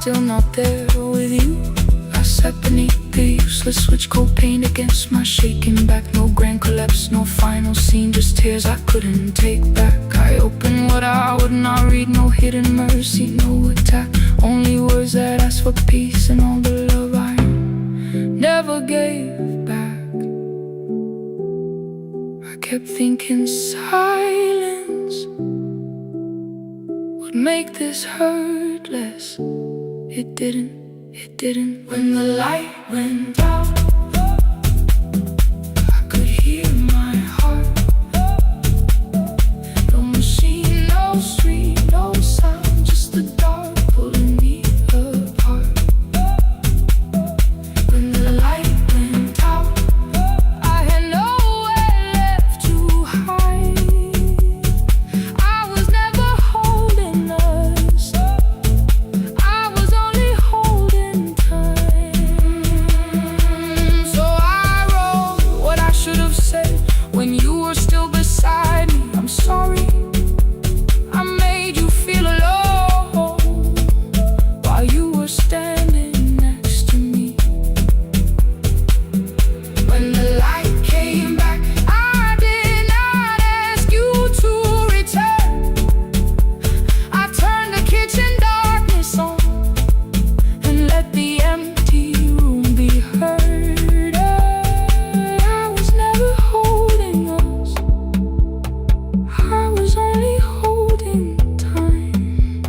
still not there with you. I sat beneath the useless switch, cold pain against my shaking back. No grand collapse, no final scene, just tears I couldn't take back. I opened what I would not read, no hidden mercy, no attack. Only words that ask for peace and all the love I never gave back. I kept thinking silence would make this hurt less. It didn't. When the light went out, I could hear my heart. No machine, no street, no sound, just the dark pulling me apart. When the light went out, I had nowhere left to hide. I was never holding us, I was only holding time. So I wrote what I should have said when you were still beside me. I'm sorry I made you feel alone while you were standing next to me. When the light came back, I did not ask you to return. I turned the kitchen darkness on and let the empty room be heard. I was never holding us, I was only holding time.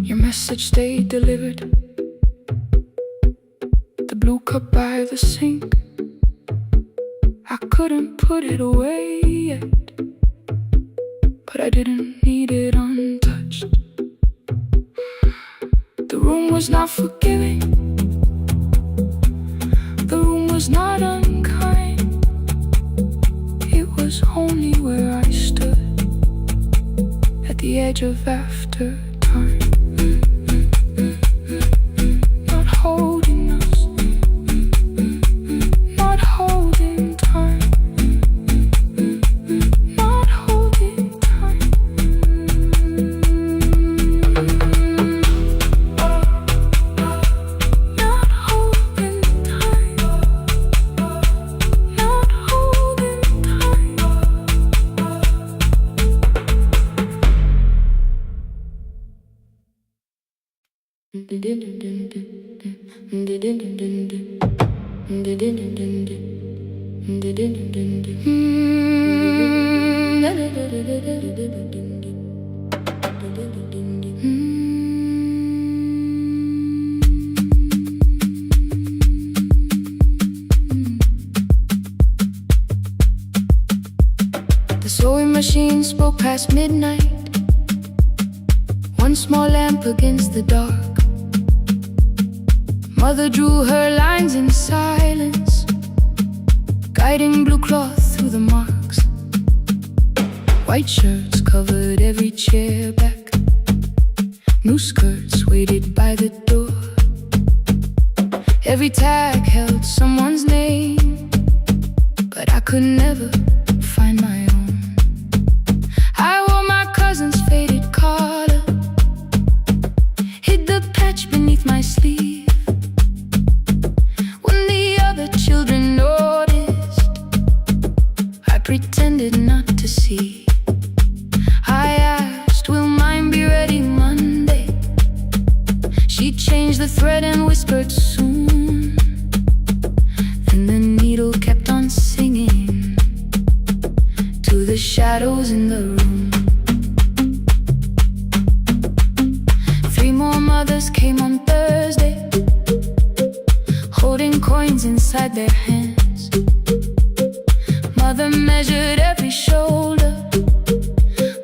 Your message stayed delivered, the blue cup by the sink. I couldn't put it away yet, but I didn't need it untouched. The room was not forgiving, the room was not unkind. It was only where I stood at the edge of after time. Not holding us, not holding time, not holding time. Not holding time, not holding time. The sewing machine spoke past midnight, one small lamp against the dark. Mother drew her lines in silence, guiding blue cloth through the marks. White shirts covered every chair back, new skirts waited by the door. Every tag held someone's name, but I could never find my own. I wore my cousin's faded collar, hid the patch beneath my sleeve. When the other children noticed, I pretended not to see. I asked, will mine be ready Monday? She changed the thread and whispered soon. Then the needle kept on singing to the shadows in the room. 3 more mothers came on Thursday, holding coins inside their hands. Mother measured every shoulder,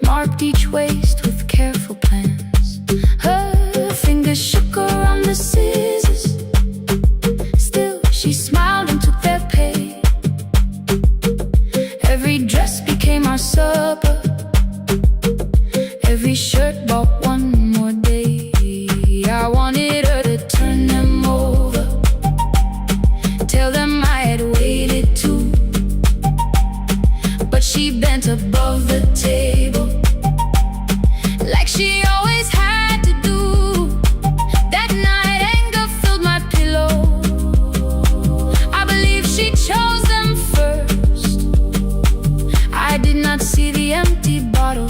marked each waist with careful plans. Her fingers shook around the scissors, still she smiled and took their pay. Every dress became our supper, every shirt bought one more day. I wanted her to turn them over, tell them I had waited too. But she bent above the table, like she always had to do. not see the empty bottle.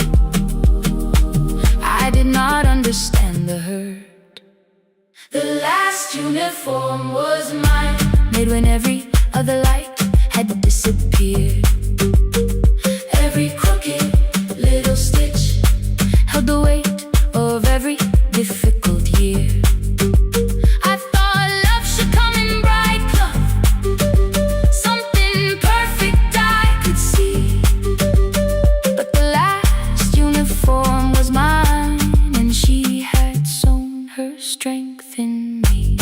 I did not understand the hurt. The last uniform was mine, made when every other light had disappeared. Every crooked little stitch held the weight of every difficult year. I thought love should come in bright cloth, something perfect I could see. But the last uniform was mine, and she had sown her strength in me.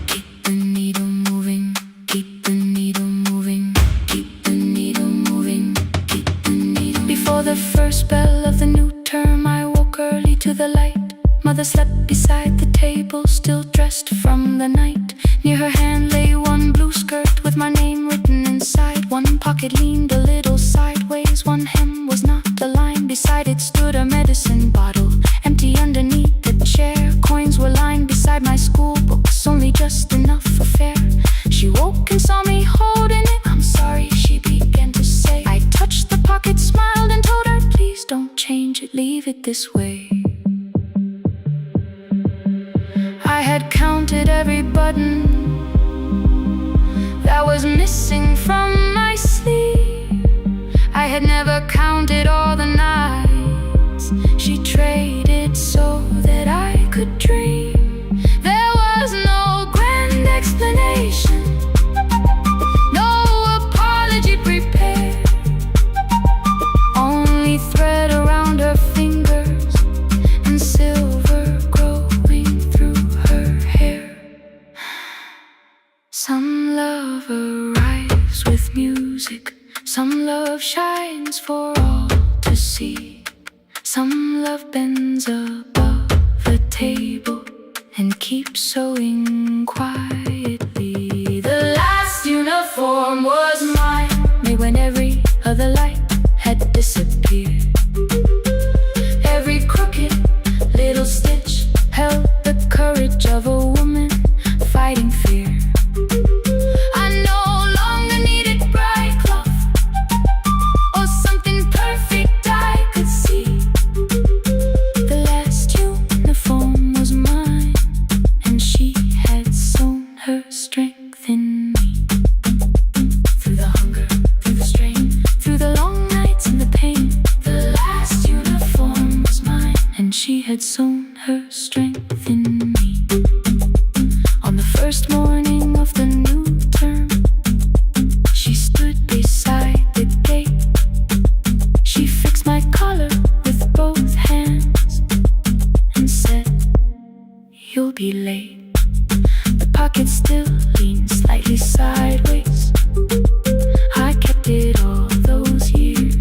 Keep the needle moving, keep the needle moving, keep the needle moving, keep the needle. Before the first bell of the new term, I woke early to the light. Mother slept beside the table, still dressed from the night. Near her hand lay one blue skirt with my name written inside. One pocket leaned a little sideways, one hem was not aligned. Beside it stood a medicine bottle, empty underneath the chair. Coins were lined beside my school books, only just enough for fare. She woke and saw me holding it. I'm sorry, she began to say. I touched the pocket, smiled and told her, please don't change it, leave it this way. I had counted every button that was missing from my sleeve. I had never counted all the nights she traded so that I could dream. There was no grand explanation, no apology prepared, only thread around her fingers and silver growing through her hair. Some love arrives with music, some love shines for all to see. Some love bends above the table and keeps sewing quietly. The last uniform was mine, made when every other light had disappeared. Every crooked little stitch held the courage of a woman fighting fear. I no longer needed bright cloth or something perfect I could see. The last uniform was mine, and she had sown her strength in me. Through the hunger, through the strain, through the long nights and the pain, the last uniform was mine, and she had sown her strength in me. On the first morning of the new term, she stood beside the gate. She fixed my collar with both hands and said, you'll be late. The pocket still leaned slightly sideways. I kept it all those years.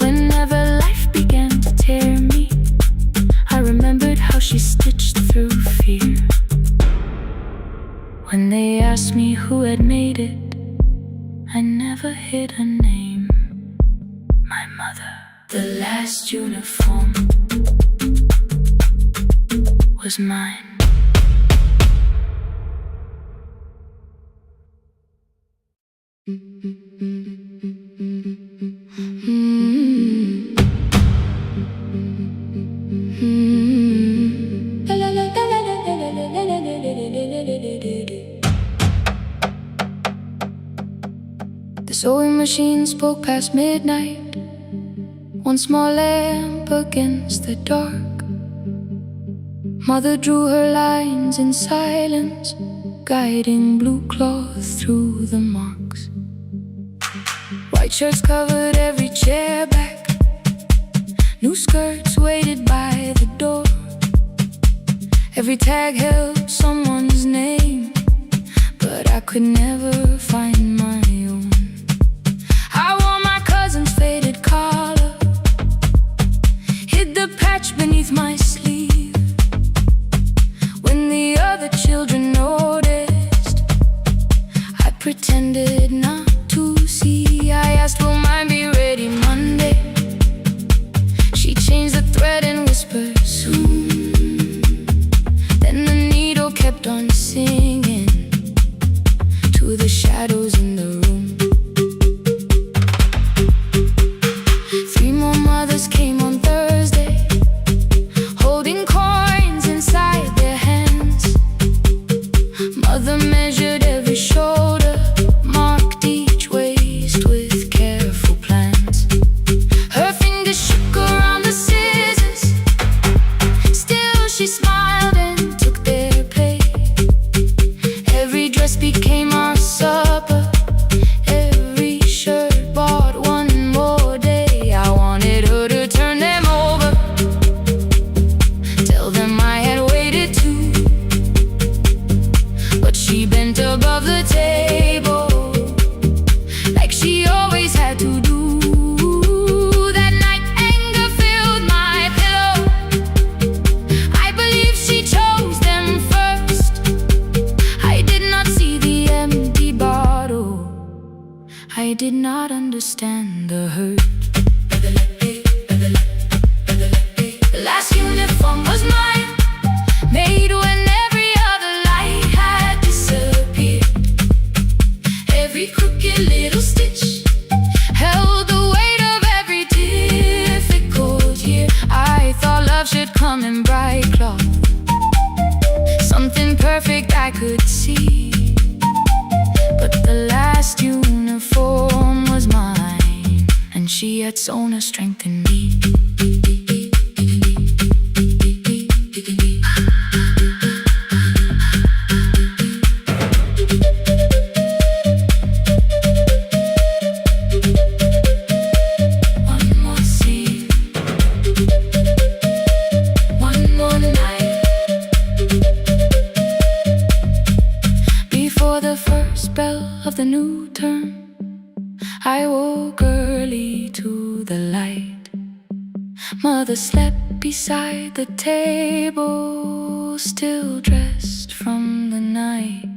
Whenever life began to tear me, I remembered how she stitched through fear. When they asked me who had made it, I never hid her name. My mother. The last uniform was mine. The sewing machine spoke past midnight, one small lamp against the dark. Mother drew her lines in silence, guiding blue cloth through the marks. White shirts covered every chair back, new skirts waited by the door. Every tag held someone's name, but I could never find my own. I wore my cousin's faded collar, hid the patch beneath my sleeve. When the other children noticed, I pretended not to see. I asked, will mine be ready Monday? She changed the thread and whispered, soon. Then the needle became our supper. Every shirt bought one more day. I wanted her to turn them over, tell them I had waited too. But she bent above the table like she always had to do. That night anger filled my pillow. I believe she chose them first. I did not see the empty bottle. I did not understand the hurt. The last uniform was mine, made when every other light had disappeared. Every crooked little stitch held the weight of every difficult year. I thought love should come in bright cloth, something perfect I could see. But the last uniform was mine, and she had sewn her strength in me. One more scene, one more night. Before the first bell of the new term, I woke early to the light. Mother slept beside the table, still dressed from the night.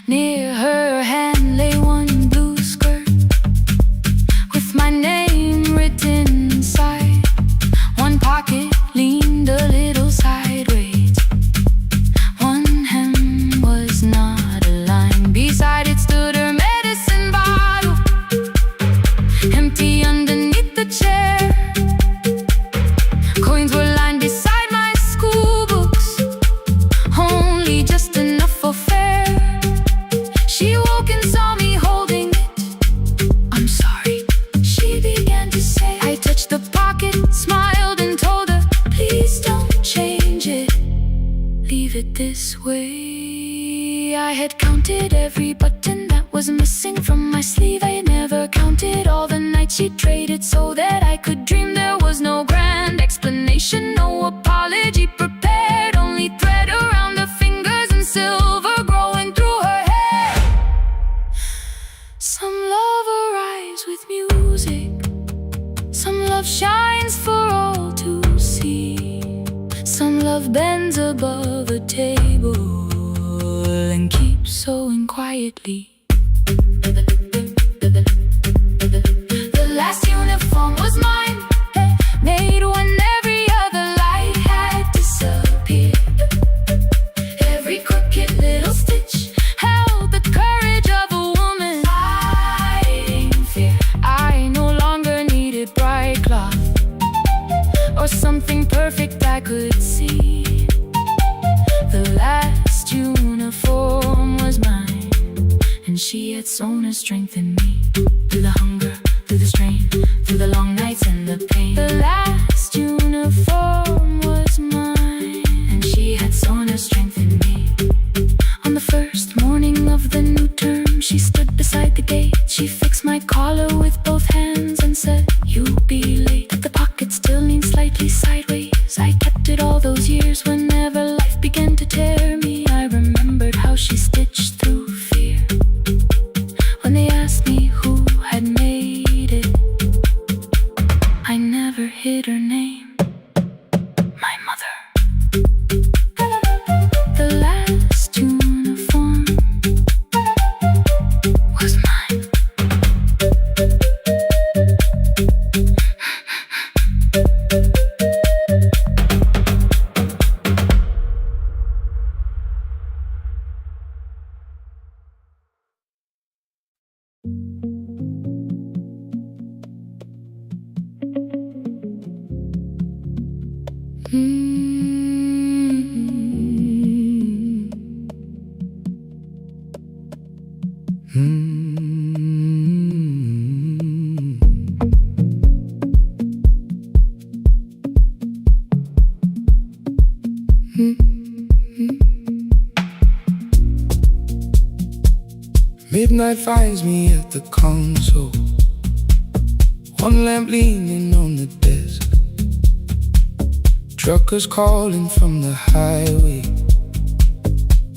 Near her hand lay one blue skirt with my name written inside. One pocket leaned a little sideways, one hem was not aligned. Beside it stood her medicine bottle, empty underneath the chair. Coins were lined beside my school books, only just enough for fare. She woke and saw me holding it. I'm sorry, she began to say. I touched the pocket, smiled and told her, please don't change it, leave it this way. I had counted every button that was missing from my sleeve. I never counted all the nights she traded so that I could dream. There was no grand explanation, no apology prepared, only thread around her fingers and silver growing through her hair. Some love arrives with music, some love shines for all to see. Some love bends above a table and keeps sewing quietly. The last uniform was mine, made when every other light had disappeared. Every crooked little stitch held the courage of a woman fighting fear. I no longer needed bright cloth or something perfect I could see. The last uniform was mine, and she had sewn her strength in me. Through the hunger, through the strain, through the long nights and the pain. The last uniform was mine, and she had sewn her strength in me. On the first morning of the new term, she stood beside the gate. She fixed my collar with both hands and said, you'll be late. The pocket still leaned slightly sideways. I kept it all those years. Whenever life began to tear me, I remembered how she stitched through fear. When they asked me who had made it, I never hid her name, my mother. The last uniform was mine. Midnight finds me at the console, one lamp leaning on the desk. Truckers calling from the highway,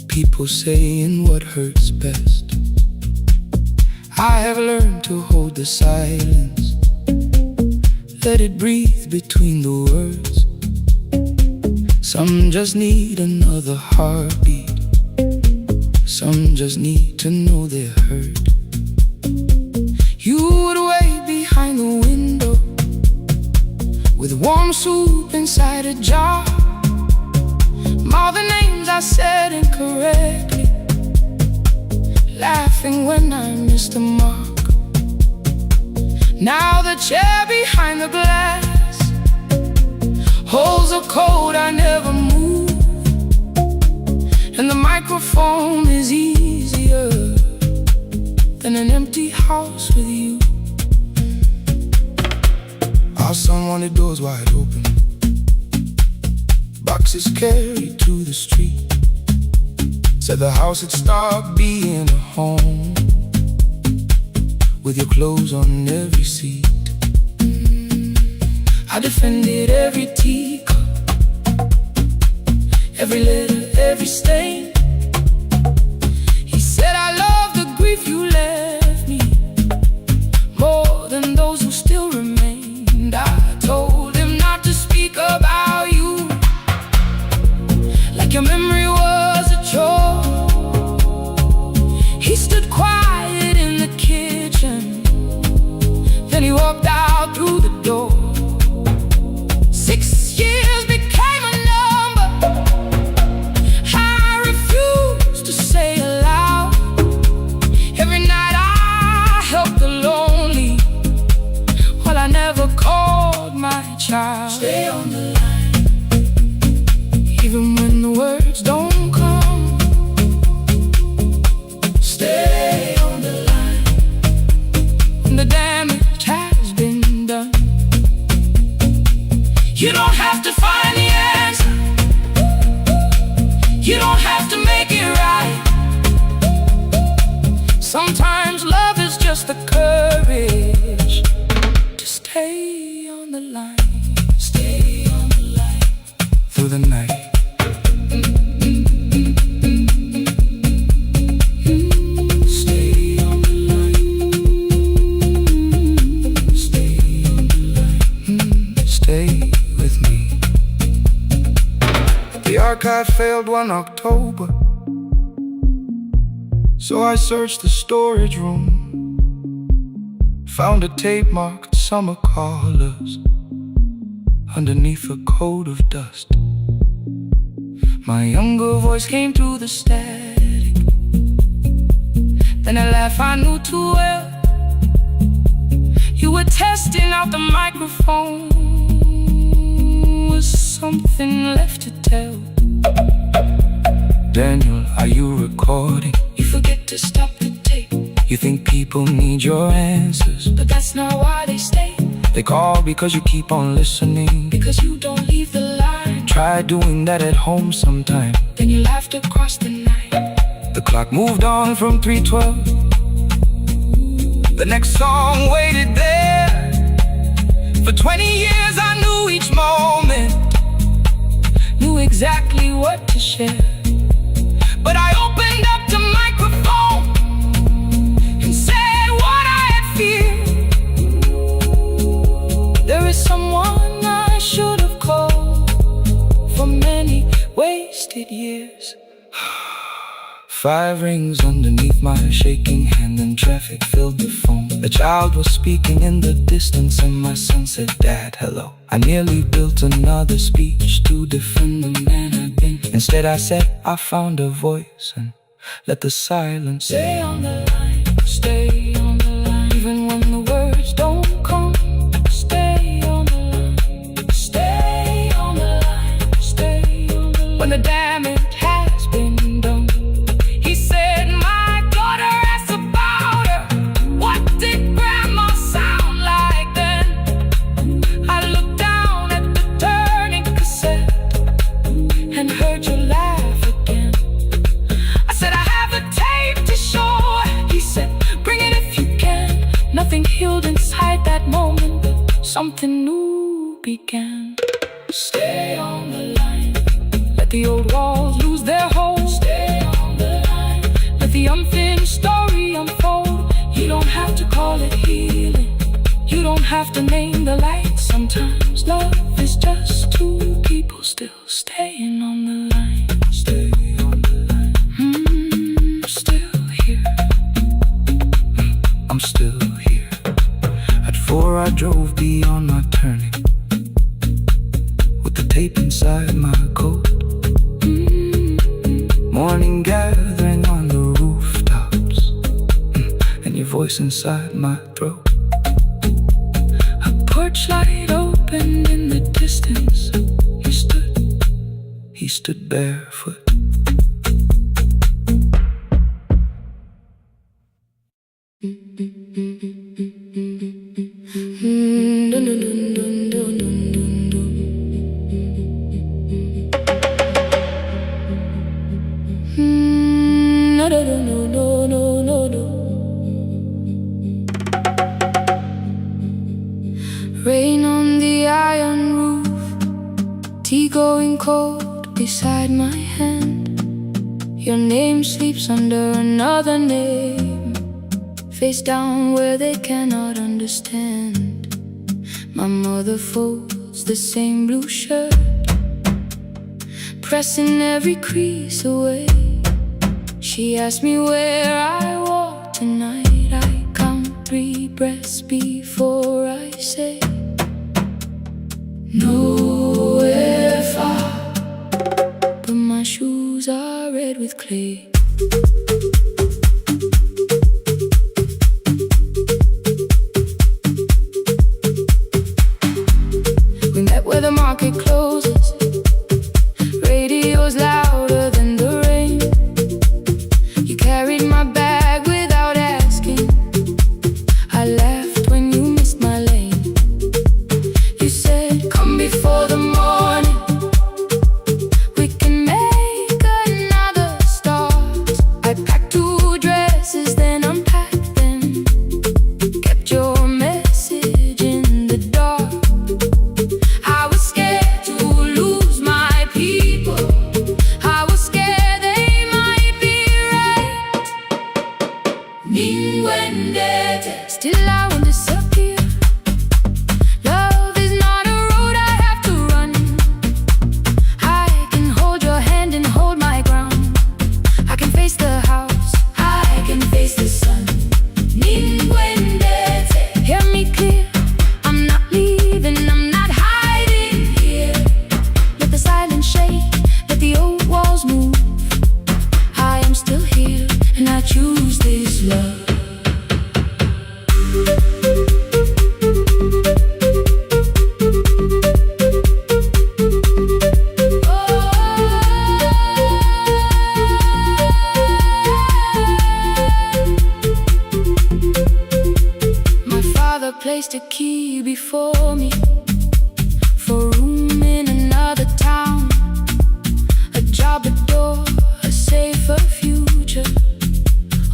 people saying what hurts best. I have learned to hold the silence, let it breathe between the words. Some just need another heartbeat, some just need to know they're heard. You would wait behind the window with warm soup inside a jar. All the names I said incorrectly, laughing when I missed the mark. Now the chair behind the glass holds a code I never moved, and the microphone is easier than an empty house with you. Our son wanted doors wide open, boxes carried to the street. Said the house had stopped being a home, with your clothes on every seat. I defended every teacup, every letter, every stain. He said I love the grief you left me more than those who still remained. I told him not to speak about you like your memory was a chore. He stood quiet in the kitchen, then he walked out through the door. 6 years became a number I refused to say aloud. Every night I helped the lonely, while I never called my child. Stay on the line, even when the words don't come. Stay on the line, when the damage has been done. You don't have to find the answer, you don't have to make it right. Sometimes love is just the courage to stay on the line. Stay on the line through the night. Stay on the line. Stay on the line. Stay with me. The archive failed one October, so I searched the storage room, found a tape marked summer callers underneath a coat of dust. My younger voice came through the static, then a laugh I knew too well. You were testing out the microphone, was something left to tell? Daniel, are you recording? You forget to stop the tape. You think people need your answers, but that's not why they stay. They call because you keep on listening, because you don't leave the line. Try doing that at home sometime, then you laughed across the night. The clock moved on from 3:12. The next song waited there. For 20 years I knew each moment, knew exactly what to share. But I opened up the microphone and said what I had feared. There is someone I should have called for many wasted years. 5 rings underneath my shaking hand, and traffic filled the phone. The child was speaking in the distance, and my son said, "Dad, hello." I nearly built another speech to defend the man I've been. Instead I said, I found a voice, and let the silence stay on the line. Stay on the line, even when the words don't come. Stay on the line. Stay on the line. Stay on the line. When the damage has been done. He said, my daughter asked about her. What did grandma sound like then? I looked down at the turning cassette and heard you laugh again. I said, I have a tape to show. He something new began. Stay on the line. Let the old walls lose their hold. Stay on the line. Let the unfinished story unfold. You don't have to call it healing. You don't have to name the light. Sometimes love is just two people still staying on the line. Stay on the line. I'm still here. I'm still here. At 4 I drove beyond my turning, with the tape inside my coat. Morning gathering on the rooftops, and your voice inside my throat. A porch light opened in the distance. He stood barefoot. Rain on the iron roof, tea going cold beside my hand. Your name sleeps under another name, face down where they cannot understand. My mother folds the same blue shirt, pressing every crease away. She asked me where I walk tonight. I count 3 breaths before I say nowhere far, but my shoes are red with clay. We met where the market closes. Radio's louder than the rain. You carried my bag without asking. I laughed when you missed my lane. You said, come before the morning, we can make another start. I packed 2 dresses, then unpacked them, kept your message in the dark. I was scared to lose my people. I was scared they might be right. Ninguendete, still I won't disappear. Love is not a road I have to run. I can hold your hand and hold my ground. I can face the house, I can face the sun. Ninguendete, hear me clear. I'm not leaving, I'm not hiding here. Let the silence shake, let the old walls move. I am still here, and I choose this love. My father placed a key before me for room in another town, a job, a door, a safer future,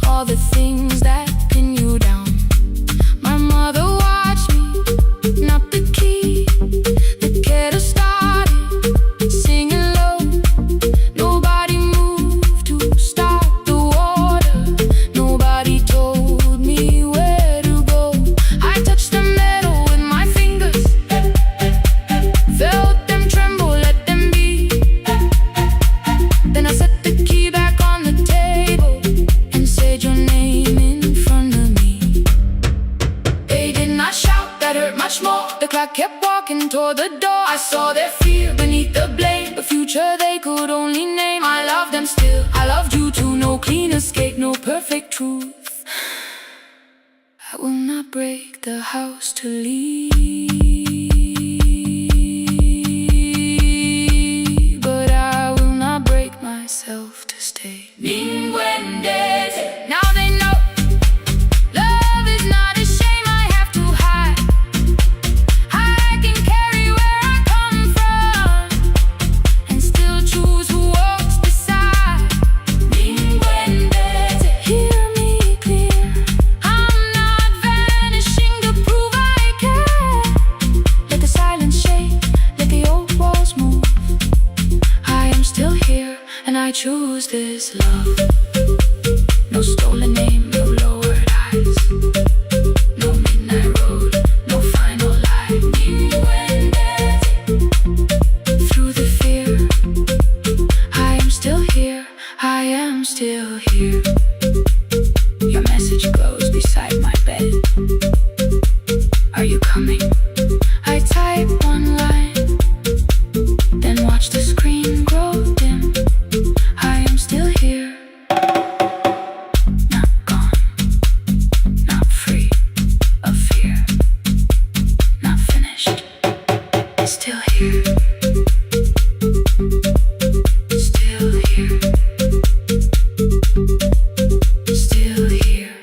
all the things that pin you down. My mother watched me, not the key, the kettle started singing low. Nobody moved to stop the water. Nobody told me where to go. I touched the metal with my fingers, felt them tremble, let them be. Then I set the key back on the table and said your name in front of me. They did not shout, that hurt much more. The clock kept walking toward the door. I saw their fear beneath the blame, a future they could only name. I loved them still, I loved you too. No clean escape, no perfect truth. I will not break the house to leave, but I will not break myself to stay. Ninguendete, now they know love is not a shame I have to hide. I can carry where I come from and still choose who walks beside. Ninguendete, hear me clear. I'm not vanishing to prove I care. still here. Your message glows beside my bed. Are you coming? I type one line, then watch the screen grow dim. I am still here. Not gone, not free of fear, not finished. Still here. Still here. Still here.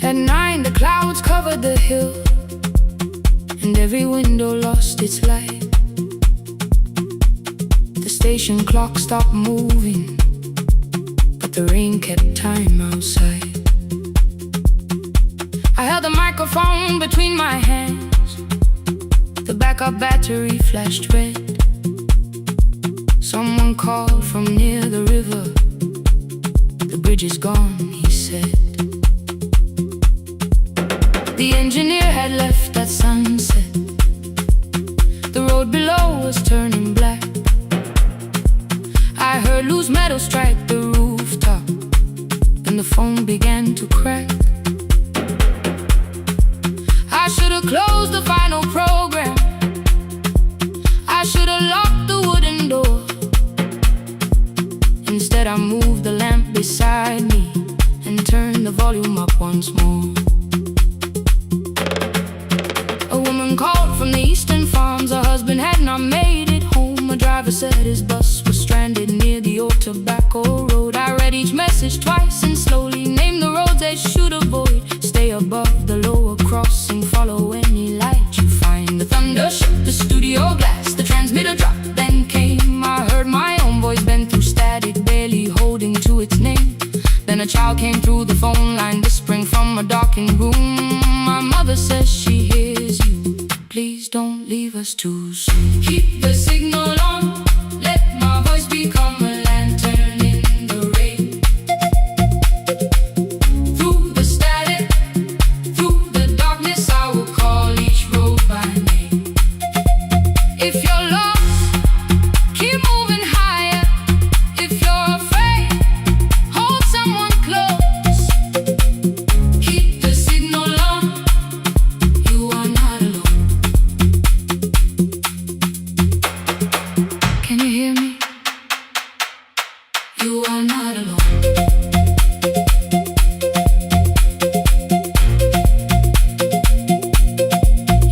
At 9, the clouds covered the hill, and every window lost its light. The station clock stopped moving, but the rain kept time outside. I held the microphone between my hands. The backup battery flashed red. Someone called from near the river. The bridge is gone, he said. The engineer had left at sunset. The road below was turning black. I heard loose metal strike the rooftop, and the phone began to crack. I should have closed the final program. I should have locked the wooden door. Instead I moved the lamp beside me and turned the volume up once more. A woman called from the eastern farms. Her husband had not made it home. A driver said his bus was stranded near the old tobacco road. I read each message twice and slowly named the roads they should avoid. Stay above the lower crossing, follow any light you find. The thunder shook the studio glass, the transmitter dropped, then came. I heard my own voice bend through static, barely holding to its name. Then a child came through the phone line, whispering from a darkened room. My mother says she hears you. Please don't leave us too soon. Keep the signal on. Let my voice become a lantern in the rain. Through the static, through the darkness, I will call each road by name. If you're lost, keep moving higher. If you're afraid, hold someone close. Keep the signal on. You are not alone. Can you hear me? You are not alone.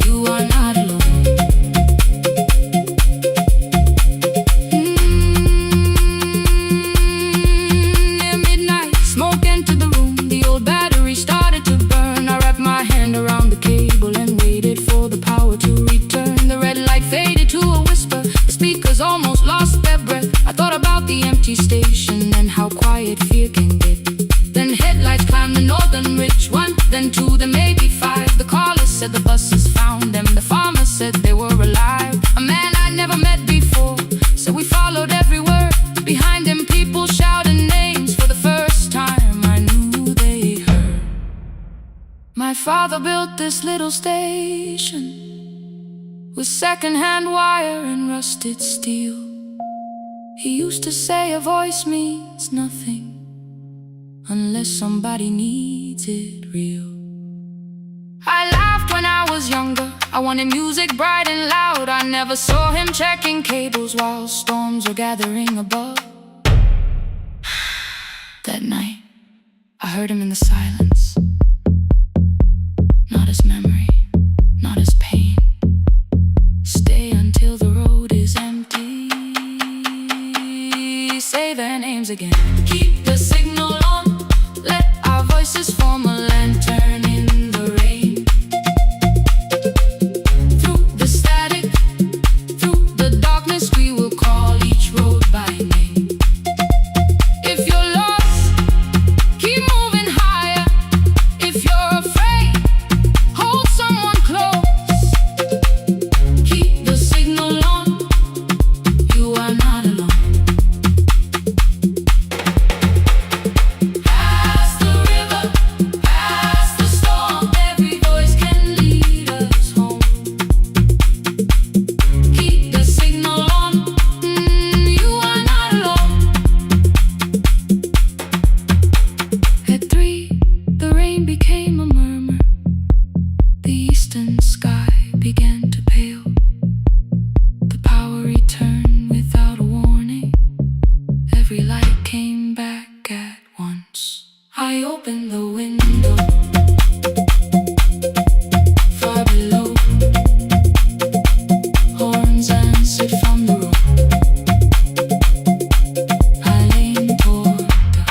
You are not alone. Near midnight, smoke entered the room. The old battery started to burn. I wrapped my hand around the cable and waited for the power to return. The red light faded to a whisper. The speakers almost lost their breath. I thought about the empty station and how quiet fear can get. Then headlights climbed the northern ridge. 1, then 2, then maybe 5. The caller said the buses found them. The farmer said they were alive. A man I'd never met before, so we followed every word. Behind him people shouted names. For the first time I knew they heard. My father built this little station with second-hand wire and rusted steel. He used to say a voice means nothing unless somebody needs it real. I laughed when I was younger. I wanted music bright and loud. I never saw him checking cables while storms were gathering above. That night, I heard him in the silence. Not as memory, not as pain. Stay until the road is empty. Say their names again. Keep the signal on. Let our voices form a lantern in the rain. Through the static, through the darkness, we will call each road by name. came back at once. I opened the window. Far below, horns answered from the road. I leaned toward her.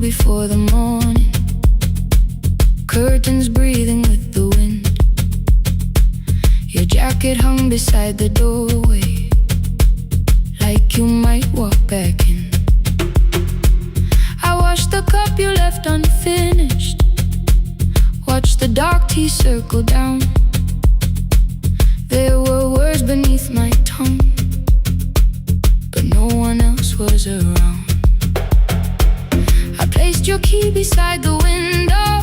Before the morning, curtains breathing with the wind. Your jacket hung beside the doorway, like you might walk back in. I washed the cup you left unfinished, watched the dark tea circle down. There were words beneath my tongue, but no one else was around. Placed your key beside the window,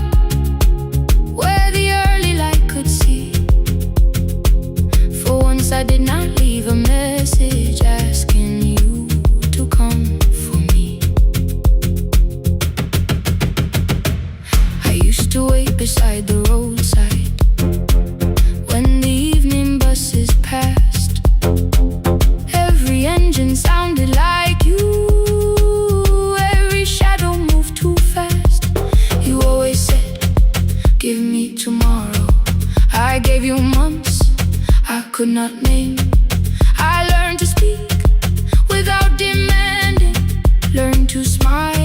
where the early light could see. For once I did not leave a message asking you to come for me. I used to wait beside the roadside when the evening buses passed. Every engine sounded like you. Give me tomorrow. I gave you months I could not name. I learned to speak without demanding, learned to smile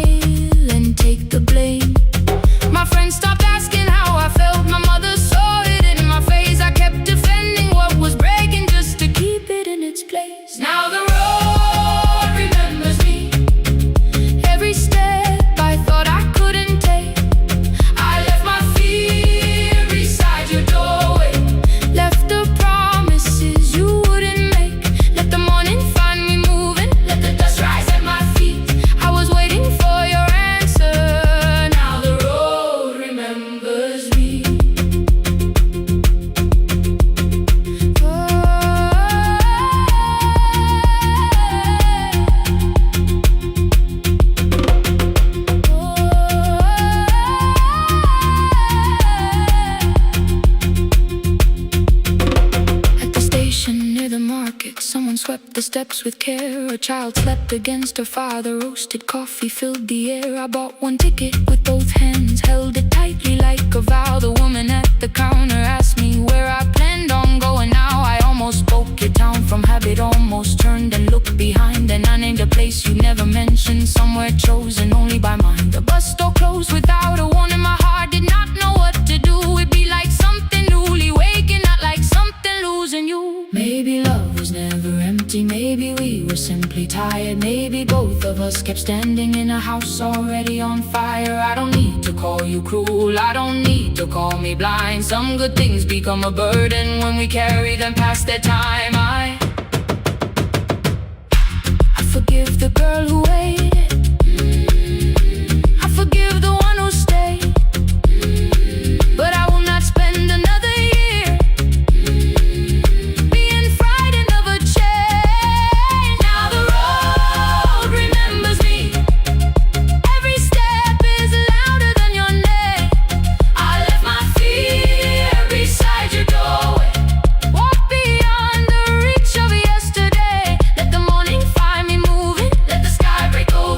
and take the blame. My friends stopped asking how I felt. My mother saw it in my face. I kept defending what was breaking just to keep it in its place. Now the road remembers me. Every step I thought I couldn't take. Someone swept the steps with care. A child slept against her father. Roasted coffee filled the air. I bought one ticket with both hands, held it tightly like a vow. The woman at the counter asked me where I planned on going. Now I almost spoke your town from habit, almost turned and looked behind. And I named a place you never mentioned, somewhere chosen only by mine. The bus door closed without a warning. My heart did not know what to do. It'd be like something newly waking, not like something losing you. Maybe love was never empty, maybe we were simply tired. Maybe both of us kept standing in a house already on fire. I don't need to call you cruel, I don't need to call me blind. Some good things become a burden when we carry them past their time. I forgive the girl who waited, I forgive the one who stayed, but I will not spend another year being frightened of a change. Now the road remembers me. Every step is louder than your name. I left my fear beside your doorway. Walk beyond the reach of yesterday. Let the morning find me moving. Let the sky break away.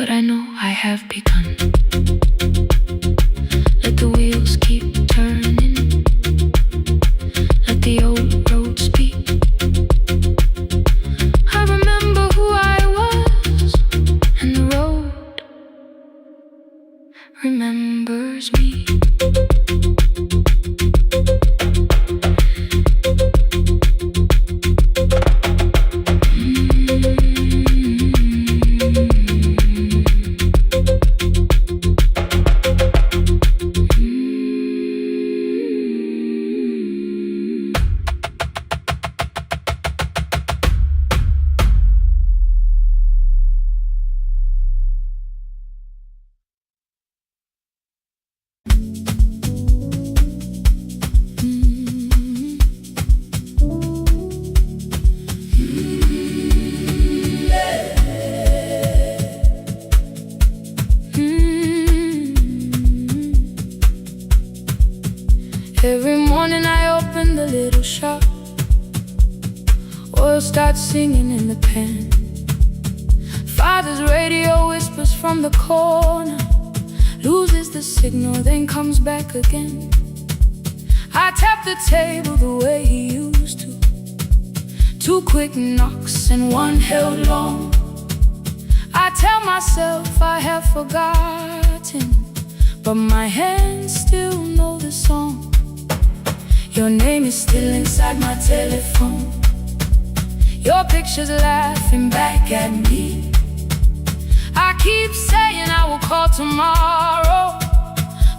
but I know I have begun. Let the wheels keep turning, let the old road speak. I remember who I was, and the road remembers me. Every morning I open the little shop. Oil starts singing in the pan. Father's radio whispers from the corner, loses the signal, then comes back again. I tap the table the way he used to. 2 quick knocks and 1 held long. I tell myself I have forgotten, but my hands still know the song. Your name is still inside my telephone. Your picture's laughing back at me. I keep saying I will call tomorrow,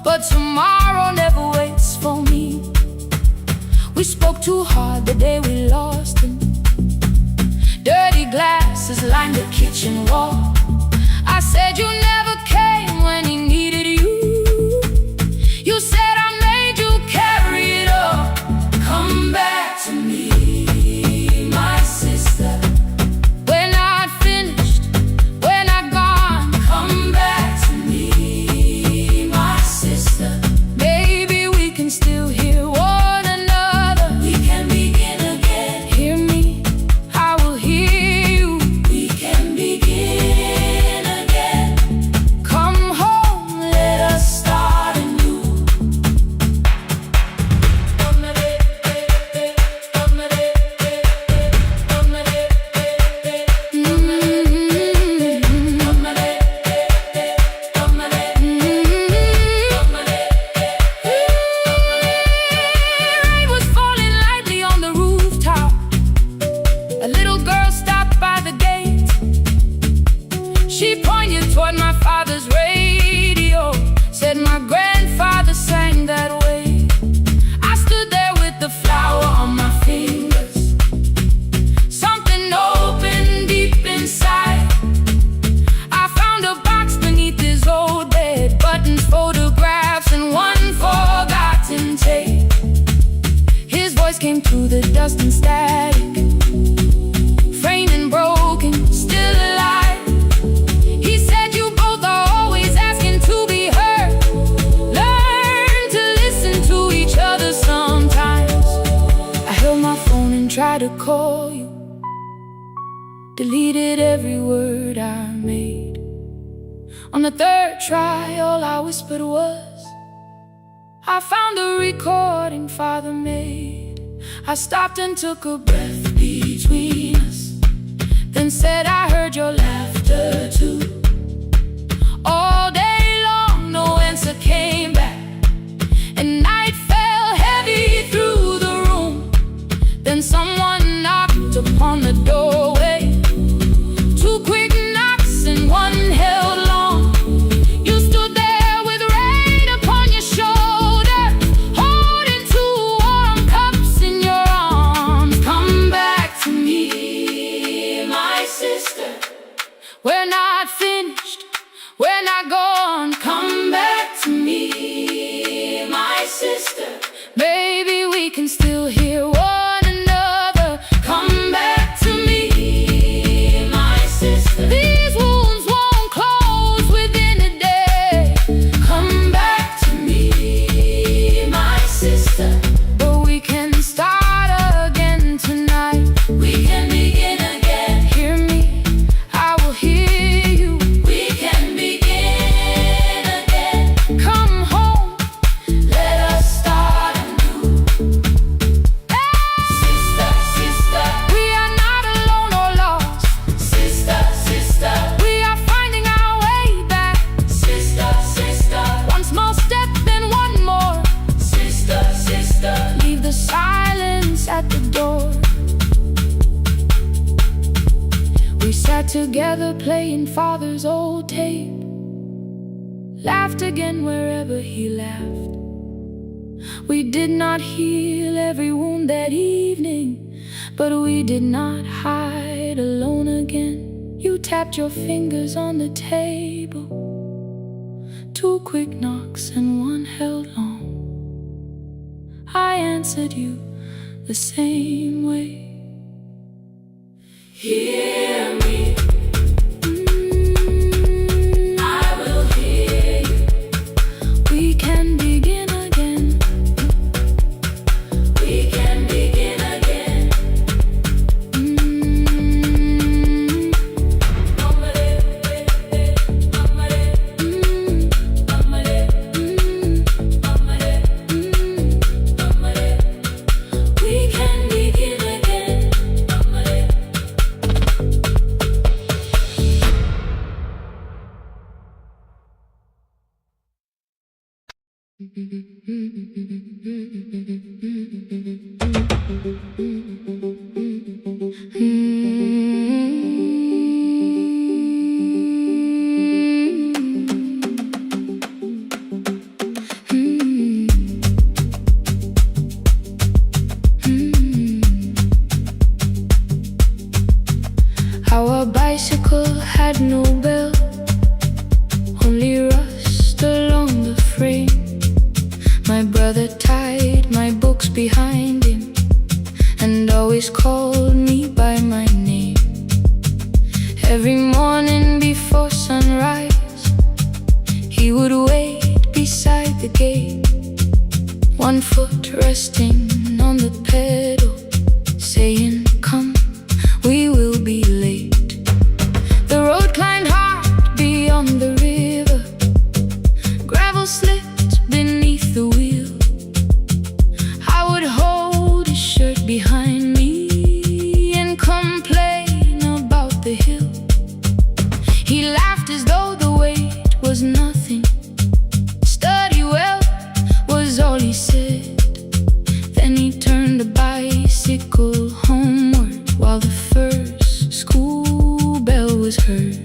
but tomorrow never waits for me. We spoke too hard the day we lost him. Dirty glasses lined the kitchen wall. I said you never came when he needed you. You said I made you carry it all. Come back to me, my sister. We're not finished, we're not gone. Come back to me, my sister. Maybe we can still hear one another. We can begin again. Hear me, I will hear you. We can begin again. Come home, let us start anew. Rain was falling lightly on the rooftop. A little girl stopped by the gate. She pointed toward my father's radio, said my grandfather sang that way. I stood there with the flower on my fingers. Something opened deep inside. I found a box beneath his old bed, buttons, photographs, and 1 forgotten tape. His voice came through the dust and static, framed and broken, still alive. He said you both are always asking to be heard. Learn to listen to each other sometimes. I held my phone and tried to call you, deleted every word I made. On the 3rd try, all I whispered was, I found a recording Father made. I stopped and took a breath between us, then said I heard your laughter too. All day long no answer came back, and night fell heavy through the room. Then someone knocked upon the doorway. 2 quick knocks and 1 held long. You stood there with rain upon your shoulder, holding 2 warm cups in your arms. Come back to me, my sister. We're not finished, we're not gone. Come back to me, my sister. Maybe we can still hear one another. Come back to me, my sister. These wounds won't close within a day. Come back to me, my sister. But we can start again tonight. We can begin again. Hear me, I will hear you. We can brother playing father's old tape, laughed again wherever he laughed. We did not heal every wound that evening, but we did not hide alone again. You tapped your fingers on the table, 2 quick knocks and 1 held long. I answered you the same way. Hear me. I will hear you. We can begin again. We can begin again. We can begin again. Our bicycle had no bell, only rust along the frame. My brother tied my books behind him and always called me by my name. Every morning before sunrise, he would wait beside the gate, 1 foot resting on the pedal, saying, "Come, we will be late." The road climbed hard beyond the river, gravel slipped beneath the wheel. I would hold his shirt behind me and complain about the hill. He laughed as though the weight was nothing. Study well was all he said. Then he turned the bicycle homeward while the first school bell was heard.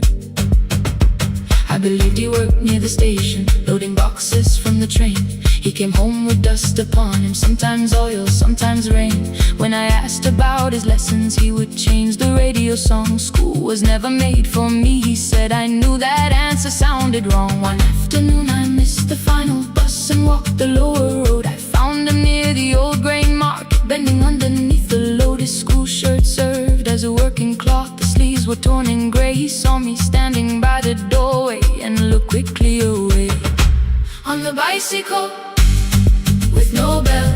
I believed he worked near the station, loading boxes from the train. He came home with dust upon him, sometimes oil, sometimes rain. When I asked about his lessons, he would change the radio song. School was never made for me, he said. I knew that answer sounded wrong. One afternoon I missed the final bus and walked the lower road. I found him near the old grain market, bending underneath the load. His school shirt served as a working cloth, the sleeves were torn and gray. He saw me standing by the doorway and looked quickly away. On the bicycle with no bell,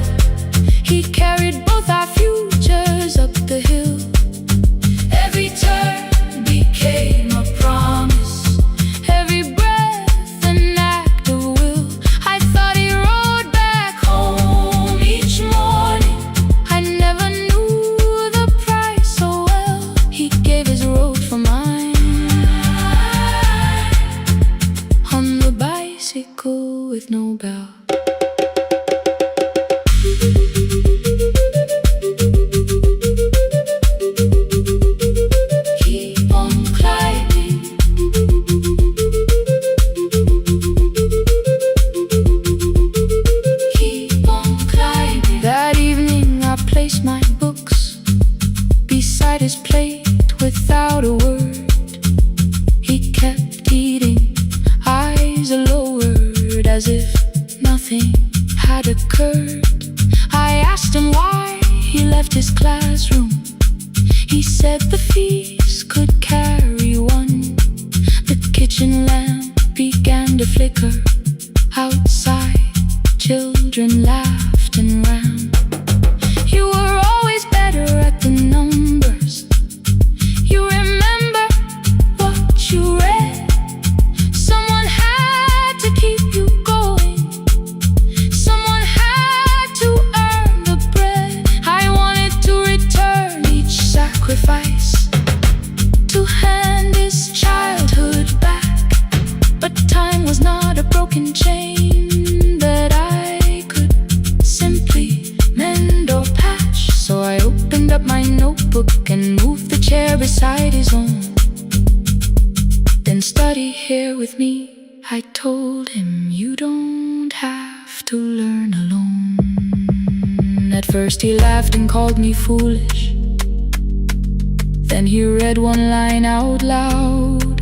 he carried both our futures up the hill. Every turn became a promise, every breath an act of will. I thought he rode back home each morning. I never knew the price so well. He gave his road for mine. On the bicycle with no bell. Keep on climbing. Keep on climbing. That evening I placed my books beside his plate without a word. He kept eating, eyes lowered, as if nothing had occurred. I asked him why he left his classroom. He said the fees could carry one. The kitchen lamp began to flicker. Outside, children laughed and ran. You were always better at the numbers. You remember what you read. Someone had to keep you going. Someone had to earn the bread. I wanted to return each sacrifice, to hand his childhood back. But time was not a broken chain that I could simply mend or patch. So I opened up my notebook and moved the chair beside his own. study here with me. I told him, you don't have to learn alone. At first he laughed and called me foolish. Then he read one line out loud.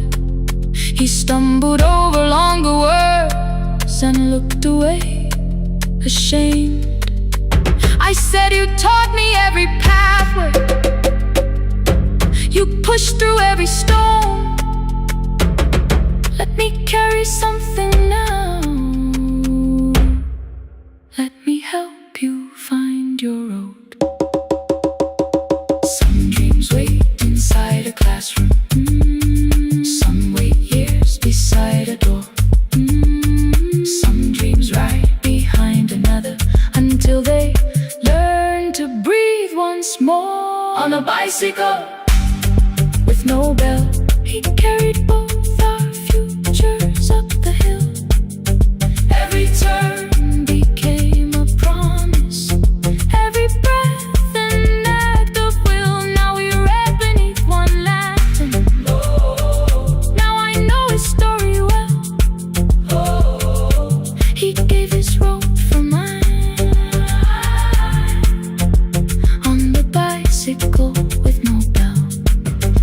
He stumbled over longer words and looked away, ashamed. I said, you taught me every pathway, you pushed through every stone. Let me carry something now. Let me help you find your road. Some dreams wait inside a classroom. Some wait years beside a door. Some dreams right behind another until they learn to breathe once more. On a bicycle with no bell, he carried both our futures up the hill. Every turn became a promise, every breath an act of will. Now we read beneath one lantern. Now I know his story well. He gave his road for mine. On the bicycle with no bell,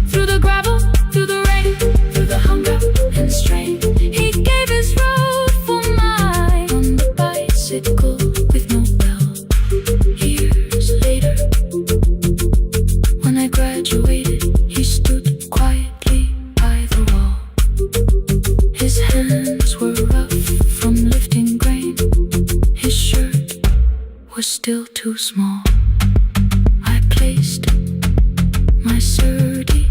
through the gravel, through the rain, through the hunger and strain, he gave his road for mine. On the bicycle with no bell. Years later, when I graduated, he stood quietly by the wall. His hands were rough from lifting grain. His shirt was still too small. I placed my surdy.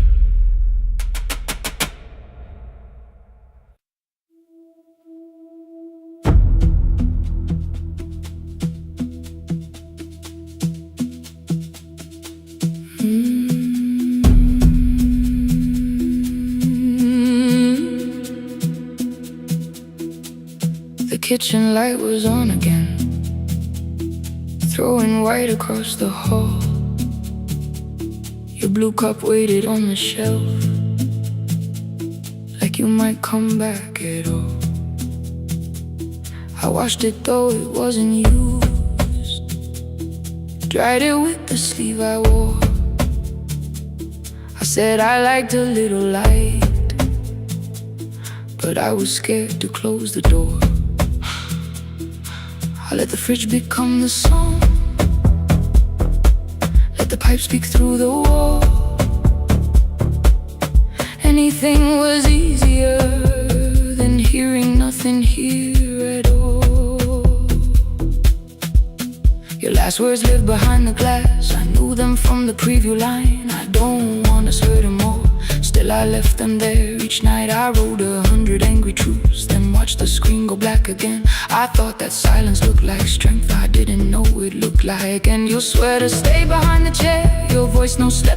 The kitchen light was on again, throwing white across the hall. Your blue cup waited on the shelf, like you might come back at all. I washed it though it wasn't used, dried it with the sleeve I wore. I said I liked a little light, but I was scared to close the door. I let the fridge become the song, let the pipe speak through the wall. Anything was easier than hearing nothing here at all. Your last words lived behind the glass. I knew them from the preview line. I don't want us hurting more. Still I left them there. Each night I wrote 100 angry truths, then watched the screen go black again. I thought that silence looked like strength, I didn't know it looked like. And you'll swear to stay behind the chair, your voice no step